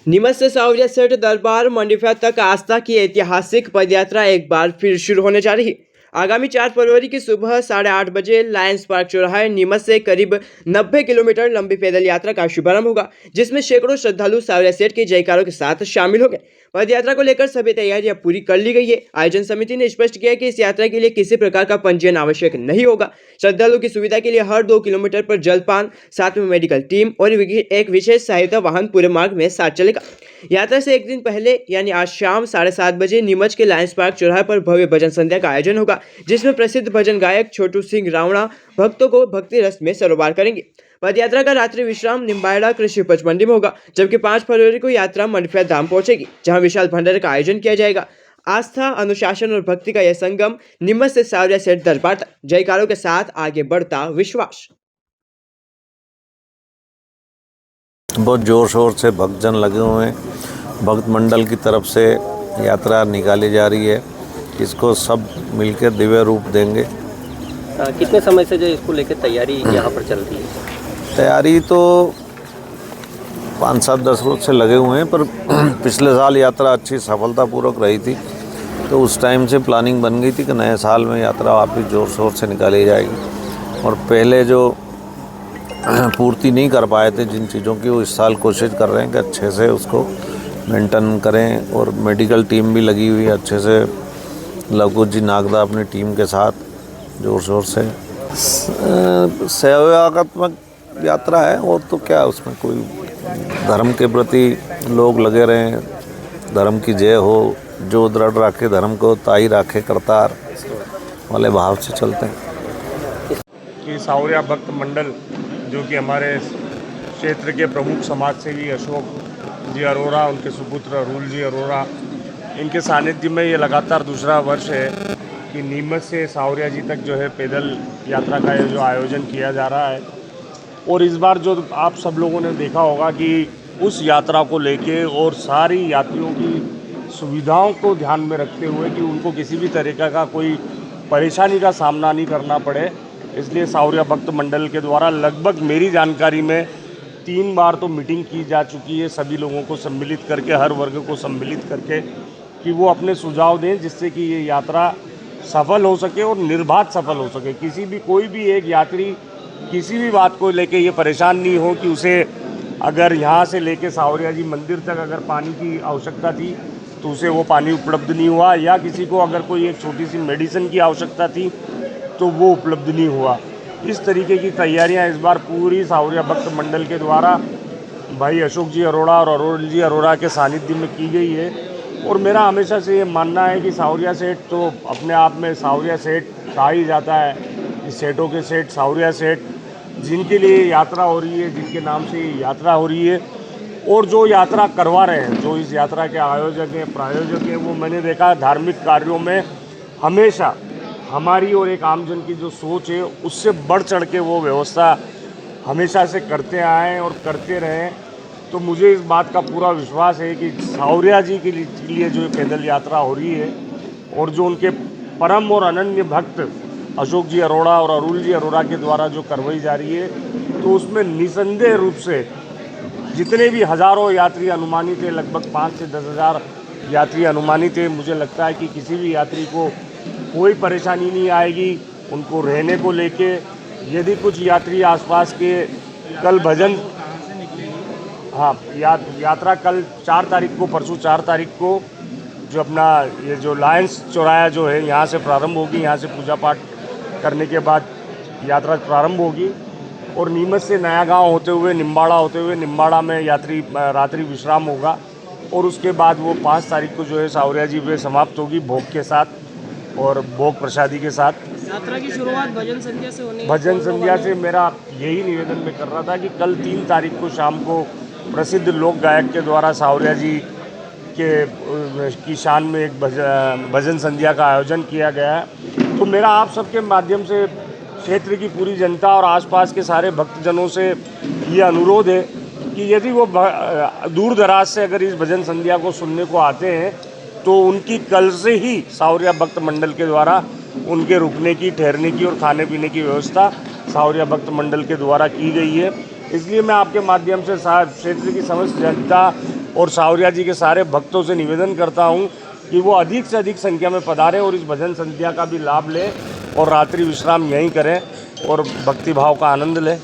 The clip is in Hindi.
नीमच से सावरिया सेठ दरबार मंडीफा तक आस्था की ऐतिहासिक पदयात्रा एक बार फिर शुरू होने जा रही है। आगामी 4 फरवरी की सुबह 8:30 बजे लायंस पार्क चौराहे नीमच से करीब 90 किलोमीटर लंबी पैदल यात्रा का शुभारंभ होगा, जिसमें सैकड़ों श्रद्धालु सावरिया सेठ के जयकारों के साथ शामिल हो गए। पदयात्रा को लेकर सभी तैयारियां पूरी कर ली गई है। आयोजन समिति ने स्पष्ट किया कि इस यात्रा के लिए किसी प्रकार का पंजीयन आवश्यक नहीं होगा। श्रद्धालुओं की सुविधा के लिए हर 2 किलोमीटर पर जलपान, साथ में मेडिकल टीम और एक विशेष सहायता वाहन पूरे मार्ग में साथ चलेगा। यात्रा से एक दिन पहले यानी आज शाम 7:30 बजे नीमच के लायंस पार्क चौराहे पर भव्य भजन संध्या का आयोजन होगा, जिसमें प्रसिद्ध भजन गायक छोटू सिंह रावणा भक्तों को भक्ति रस में सरोकार करेंगे। पदयात्रा का रात्रि विश्राम निम्बाड़ा कृषि उपज मंडी में होगा, जबकि 5 फरवरी को यात्रा मंडफिया धाम पहुंचेगी, जहां विशाल भंडारे का आयोजन किया जाएगा। आस्था, अनुशासन और भक्ति का यह संगम नीमच से सावरिया सेठ दरबार तक जयकारों के साथ आगे बढ़ता विश्वास। बहुत जोर शोर से भक्तजन लगे हुए हैं। भक्त मंडल की तरफ से यात्रा निकाली जा रही है। इसको सब मिलकर दिव्य रूप देंगे। कितने समय से जो इसको लेकर तैयारी यहाँ पर चल रही है? तैयारी तो 5, 7, 10 रोज से लगे हुए हैं, पर पिछले साल यात्रा अच्छी सफलतापूर्वक रही थी, तो उस टाइम से प्लानिंग बन गई थी कि नए साल में यात्रा वापस जोर शोर से निकाली जाएगी। और पहले जो पूर्ति नहीं कर पाए थे जिन चीज़ों की, वो इस साल कोशिश कर रहे हैं कि अच्छे से उसको मेंटेन करें। और मेडिकल टीम भी लगी हुई है अच्छे से। लघु जी नागदा अपनी टीम के साथ जोर शोर से। सेवात्मक यात्रा है, और तो क्या उसमें कोई धर्म के प्रति लोग लगे रहें। धर्म की जय हो, जो दृढ़ रखे धर्म को ताई राखे करतार वाले भाव से चलते हैं। कि सावरिया भक्त मंडल, जो कि हमारे क्षेत्र के प्रमुख समाज सेवी अशोक जी अरोरा, उनके सुपुत्र अरुल जी अरोरा, इनके सानिध्य में ये लगातार दूसरा वर्ष है कि नीमच से सावरिया जी तक जो है पैदल यात्रा का जो आयोजन किया जा रहा है। और इस बार जो आप सब लोगों ने देखा होगा कि उस यात्रा को लेके और सारी यात्रियों की सुविधाओं को ध्यान में रखते हुए कि उनको किसी भी तरीक़े का कोई परेशानी का सामना नहीं करना पड़े, इसलिए सावरिया भक्त मंडल के द्वारा लगभग मेरी जानकारी में 3 बार तो मीटिंग की जा चुकी है, सभी लोगों को सम्मिलित करके, हर वर्ग को सम्मिलित करके, कि वो अपने सुझाव दें जिससे कि ये यात्रा सफल हो सके और निर्बाध सफल हो सके। किसी भी कोई भी एक यात्री किसी भी बात को लेके ये परेशान नहीं हो कि उसे अगर यहाँ से लेके सावरिया जी मंदिर तक अगर पानी की आवश्यकता थी तो उसे वो पानी उपलब्ध नहीं हुआ, या किसी को अगर कोई एक छोटी सी मेडिसिन की आवश्यकता थी तो वो उपलब्ध नहीं हुआ। इस तरीके की तैयारियां इस बार पूरी सावरिया भक्त मंडल के द्वारा भाई अशोक जी अरोड़ा और अरुल जी अरोड़ा के सानिध्य में की गई है। और मेरा हमेशा से ये मानना है कि सावरिया सेठ तो अपने आप में सावरिया सेठ कहा ही जाता है। इस सेठों के सेठ सावरिया सेठ, जिनके लिए यात्रा हो रही है, जिनके नाम से यात्रा हो रही है, और जो यात्रा करवा रहे हैं, जो इस यात्रा के आयोजक हैं, प्रायोजक हैं, वो मैंने देखा धार्मिक कार्यों में हमेशा हमारी और एक आमजन की जो सोच है उससे बढ़ चढ़ के वो व्यवस्था हमेशा से करते आए और करते रहें। तो मुझे इस बात का पूरा विश्वास है कि सावरिया जी के लिए जो पैदल यात्रा हो रही है और जो उनके परम और अनन्य भक्त अशोक जी अरोड़ा और अरुल जी अरोड़ा के द्वारा जो करवाई जा रही है, तो उसमें निसंदेह रूप से जितने भी हज़ारों यात्री अनुमानित है, लगभग 5 से 10 हज़ार यात्री अनुमानित है, मुझे लगता है कि किसी भी यात्री को कोई परेशानी नहीं आएगी। उनको रहने को लेके, यदि कुछ यात्री आसपास के कल भजन, हाँ, यात्रा कल 4 तारीख को, परसों 4 तारीख को जो अपना ये जो लायंस चौराहा जो है यहाँ से प्रारंभ होगी, यहाँ से पूजा पाठ करने के बाद यात्रा प्रारंभ होगी और नीमच से नया गांव होते हुए निम्बाड़ा होते हुए निम्बाड़ा में यात्री रात्रि विश्राम होगा और उसके बाद वो 5 तारीख को जो है सावरिया जी पे समाप्त होगी भोग के साथ और भोग प्रसादी के साथ। यात्रा की शुरुआत भजन संध्या से होनी है। भजन संध्या से मेरा यही निवेदन मैं कर रहा था कि कल 3 तारीख को शाम को प्रसिद्ध लोक गायक के द्वारा सावरिया जी की शान में एक भजन संध्या का आयोजन किया गया है। तो मेरा आप सबके माध्यम से क्षेत्र की पूरी जनता और आसपास के सारे भक्तजनों से ये अनुरोध है कि यदि वो दूर दराज से अगर इस भजन संध्या को सुनने को आते हैं तो उनकी कल से ही सावरिया भक्त मंडल के द्वारा उनके रुकने की, ठहरने की और खाने पीने की व्यवस्था सावरिया भक्त मंडल के द्वारा की गई है। इसलिए मैं आपके माध्यम से क्षेत्र की समस्त जनता और सावरिया जी के सारे भक्तों से निवेदन करता हूँ कि वो अधिक से अधिक संख्या में पधारें और इस भजन संध्या का भी लाभ लें और रात्रि विश्राम यहीं करें और भक्ति भाव का आनंद लें।